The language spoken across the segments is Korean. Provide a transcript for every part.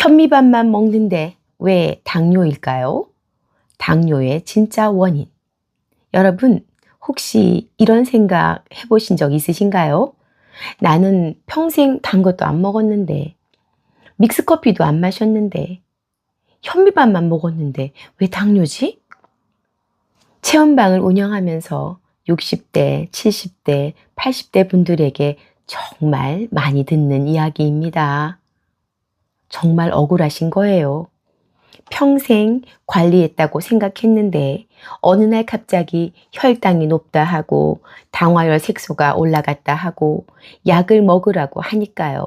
현미밥만 먹는데 왜 당뇨일까요? 당뇨의 진짜 원인. 여러분, 혹시 이런 생각 해보신 적 있으신가요? 나는 평생 단 것도 안 먹었는데, 믹스커피도 안 마셨는데, 현미밥만 먹었는데 왜 당뇨지? 체험방을 운영하면서 60대, 70대, 80대 분들에게 정말 많이 듣는 이야기입니다. 정말 억울하신 거예요. 평생 관리했다고 생각했는데 어느 날 갑자기 혈당이 높다 하고 당화혈 색소가 올라갔다 하고 약을 먹으라고 하니까요.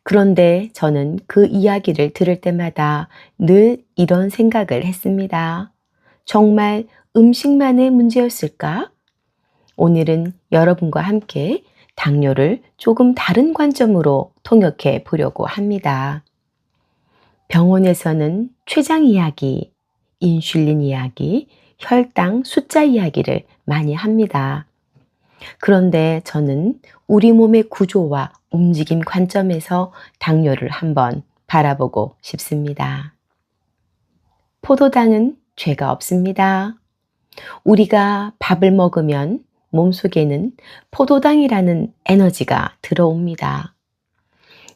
그런데 저는 그 이야기를 들을 때마다 늘 이런 생각을 했습니다. 정말 음식만의 문제였을까? 오늘은 여러분과 함께 당뇨를 조금 다른 관점으로 통역해 보려고 합니다. 병원에서는 췌장 이야기, 인슐린 이야기, 혈당 숫자 이야기를 많이 합니다. 그런데 저는 우리 몸의 구조와 움직임 관점에서 당뇨를 한번 바라보고 싶습니다. 포도당은 죄가 없습니다. 우리가 밥을 먹으면 몸속에는 포도당이라는 에너지가 들어옵니다.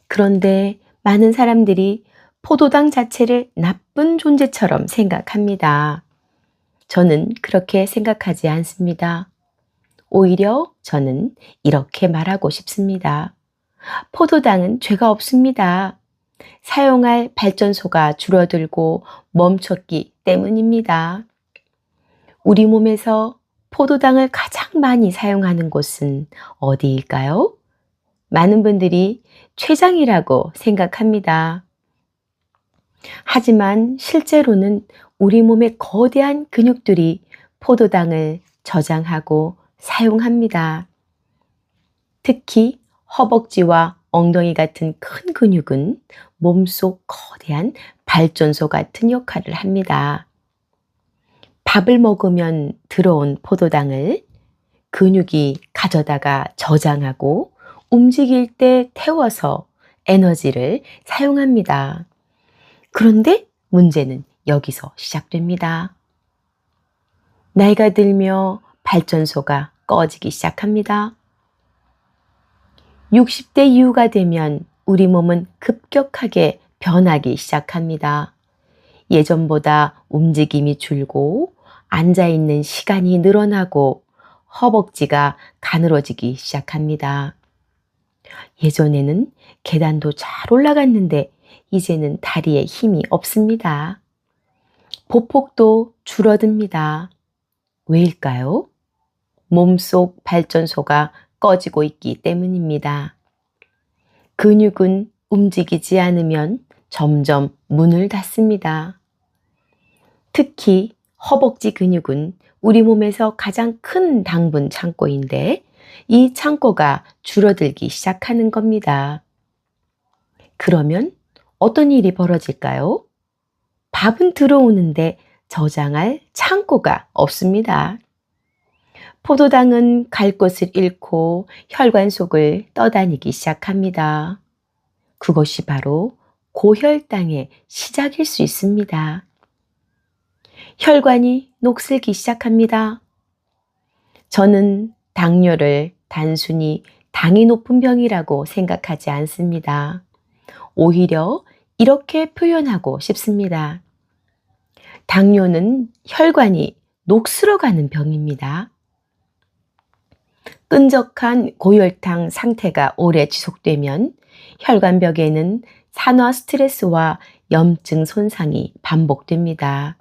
그런데 많은 사람들이 포도당 자체를 나쁜 존재처럼 생각합니다. 저는 그렇게 생각하지 않습니다. 오히려 저는 이렇게 말하고 싶습니다. 포도당은 죄가 없습니다. 사용할 발전소가 줄어들고 멈췄기 때문입니다. 우리 몸에서 포도당을 가장 많이 사용하는 곳은 어디일까요? 많은 분들이 췌장이라고 생각합니다. 하지만 실제로는 우리 몸의 거대한 근육들이 포도당을 저장하고 사용합니다. 특히 허벅지와 엉덩이 같은 큰 근육은 몸속 거대한 발전소 같은 역할을 합니다. 밥을 먹으면 들어온 포도당을 근육이 가져다가 저장하고 움직일 때 태워서 에너지를 사용합니다. 그런데 문제는 여기서 시작됩니다. 나이가 들며 발전소가 꺼지기 시작합니다. 60대 이후가 되면 우리 몸은 급격하게 변하기 시작합니다. 예전보다 움직임이 줄고 앉아있는 시간이 늘어나고 허벅지가 가늘어지기 시작합니다. 예전에는 계단도 잘 올라갔는데 이제는 다리에 힘이 없습니다. 보폭도 줄어듭니다. 왜일까요? 몸속 발전소가 꺼지고 있기 때문입니다. 근육은 움직이지 않으면 점점 문을 닫습니다. 특히 허벅지 근육은 우리 몸에서 가장 큰 당분 창고인데 이 창고가 줄어들기 시작하는 겁니다. 그러면 어떤 일이 벌어질까요? 밥은 들어오는데 저장할 창고가 없습니다. 포도당은 갈 곳을 잃고 혈관 속을 떠다니기 시작합니다. 그것이 바로 고혈당의 시작일 수 있습니다. 혈관이 녹슬기 시작합니다. 저는 당뇨를 단순히 당이 높은 병이라고 생각하지 않습니다. 오히려 이렇게 표현하고 싶습니다. 당뇨는 혈관이 녹슬어가는 병입니다. 끈적한 고혈당 상태가 오래 지속되면 혈관벽에는 산화 스트레스와 염증 손상이 반복됩니다.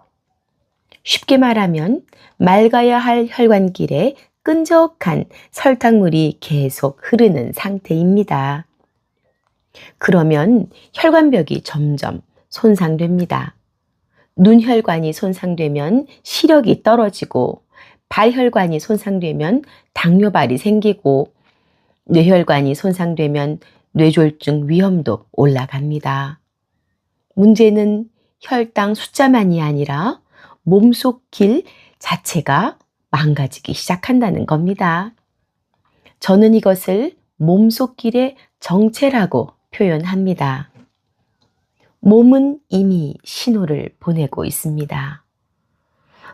쉽게 말하면 맑아야 할 혈관길에 끈적한 설탕물이 계속 흐르는 상태입니다. 그러면 혈관벽이 점점 손상됩니다. 눈혈관이 손상되면 시력이 떨어지고 발혈관이 손상되면 당뇨발이 생기고 뇌혈관이 손상되면 뇌졸중 위험도 올라갑니다. 문제는 혈당 숫자만이 아니라 몸속 길 자체가 망가지기 시작한다는 겁니다. 저는 이것을 몸속 길의 정체라고 표현합니다. 몸은 이미 신호를 보내고 있습니다.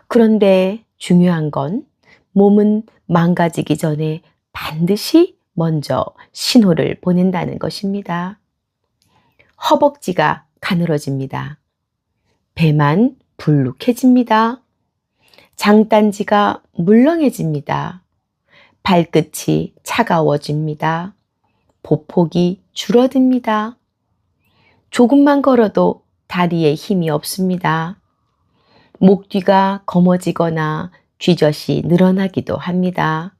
그런데 중요한 건 몸은 망가지기 전에 반드시 먼저 신호를 보낸다는 것입니다. 허벅지가 가늘어집니다. 배만 불룩해집니다. 장단지가 물렁해집니다. 발끝이 차가워집니다. 보폭이 줄어듭니다. 조금만 걸어도 다리에 힘이 없습니다. 목 뒤가 검어지거나 쥐젖이 늘어나기도 합니다.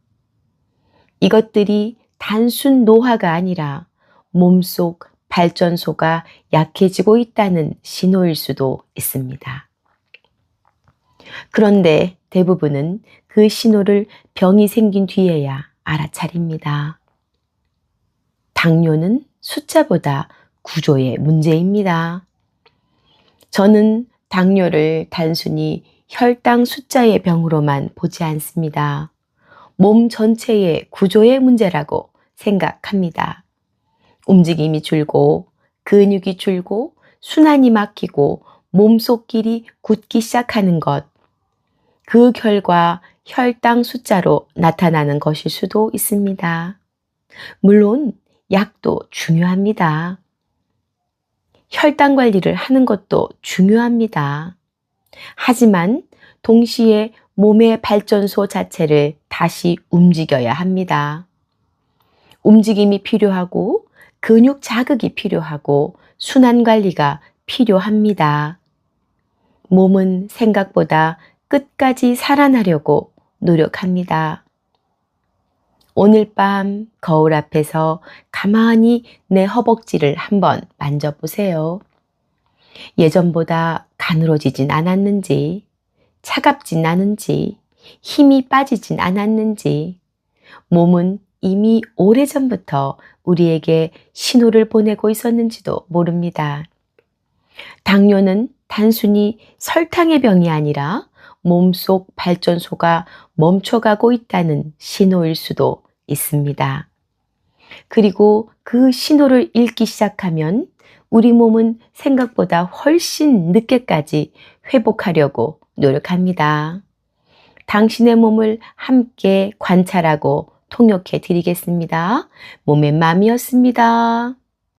이것들이 단순 노화가 아니라 몸속 발전소가 약해지고 있다는 신호일 수도 있습니다. 그런데 대부분은 그 신호를 병이 생긴 뒤에야 알아차립니다. 당뇨는 숫자보다 구조의 문제입니다. 저는 당뇨를 단순히 혈당 숫자의 병으로만 보지 않습니다. 몸 전체의 구조의 문제라고 생각합니다. 움직임이 줄고 근육이 줄고 순환이 막히고 몸속끼리 굳기 시작하는 것, 그 결과 혈당 숫자로 나타나는 것일 수도 있습니다. 물론 약도 중요합니다. 혈당 관리를 하는 것도 중요합니다. 하지만 동시에 몸의 발전소 자체를 다시 움직여야 합니다. 움직임이 필요하고 근육 자극이 필요하고 순환 관리가 필요합니다. 몸은 생각보다 끝까지 살아나려고 노력합니다. 오늘 밤 거울 앞에서 가만히 내 허벅지를 한번 만져보세요. 예전보다 가늘어지진 않았는지, 차갑진 않은지, 힘이 빠지진 않았는지, 몸은 이미 오래전부터 우리에게 신호를 보내고 있었는지도 모릅니다. 당뇨는 단순히 설탕의 병이 아니라 몸속 발전소가 멈춰가고 있다는 신호일 수도 있습니다. 그리고 그 신호를 읽기 시작하면 우리 몸은 생각보다 훨씬 늦게까지 회복하려고 노력합니다. 당신의 몸을 함께 관찰하고 통역해 드리겠습니다. 몸의 맘이었습니다.